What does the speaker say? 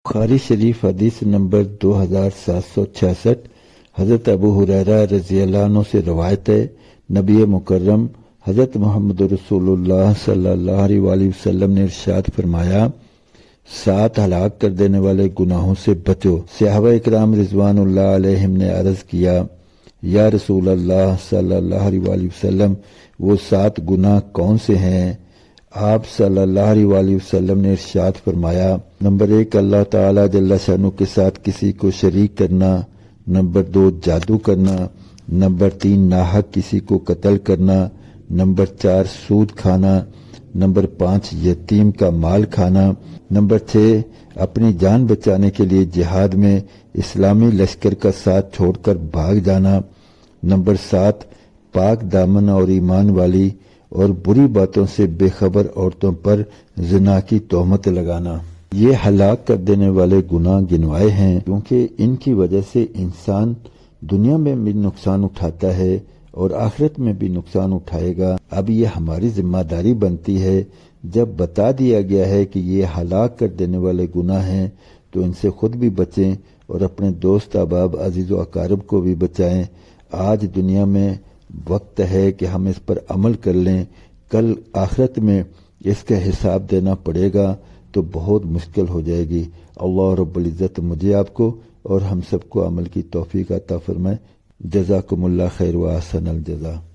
بخاری شریف حدیث نمبر 2766 حضرت ابو ہریرہ رضی اللہ عنہ سے روایت ہے، نبی مکرم حضرت محمد رسول اللہ صلی اللہ علیہ وآلہ وسلم نے ارشاد فرمایا، 7 ہلاک کر دینے والے گناہوں سے بچو۔ صحابہ اکرام رضوان اللہ علیہم نے عرض کیا، یا رسول اللہ صلی اللہ علیہ وآلہ وسلم، وہ 7 گناہ کون سے ہیں؟ آپ صلی اللہ علیہ وآلہ وسلم نے ارشاد فرمایا، نمبر 1 اللہ تعالیٰ جل شانہ کے ساتھ کسی کو شریک کرنا، نمبر 2 جادو کرنا، نمبر 3 ناحق کسی کو قتل کرنا، نمبر 4 سود کھانا، نمبر 5 یتیم کا مال کھانا، نمبر 6 اپنی جان بچانے کے لیے جہاد میں اسلامی لشکر کا ساتھ چھوڑ کر بھاگ جانا، نمبر 7 پاک دامن اور ایمان والی اور بری باتوں سے بے خبر عورتوں پر زنا کی تہمت لگانا۔ یہ ہلاک کر دینے والے گناہ گنوائے ہیں، کیونکہ ان کی وجہ سے انسان دنیا میں بھی نقصان اٹھاتا ہے اور آخرت میں بھی نقصان اٹھائے گا۔ اب یہ ہماری ذمہ داری بنتی ہے، جب بتا دیا گیا ہے کہ یہ ہلاک کر دینے والے گناہ ہیں تو ان سے خود بھی بچیں اور اپنے دوست احباب عزیز و اقارب کو بھی بچائیں۔ آج دنیا میں وقت ہے کہ ہم اس پر عمل کر لیں، کل آخرت میں اس کا حساب دینا پڑے گا تو بہت مشکل ہو جائے گی۔ اللہ رب العزت مجھے آپ کو اور ہم سب کو عمل کی توفیق عطا فرمائے۔ جزاکم اللہ خیر و احسن الجزا۔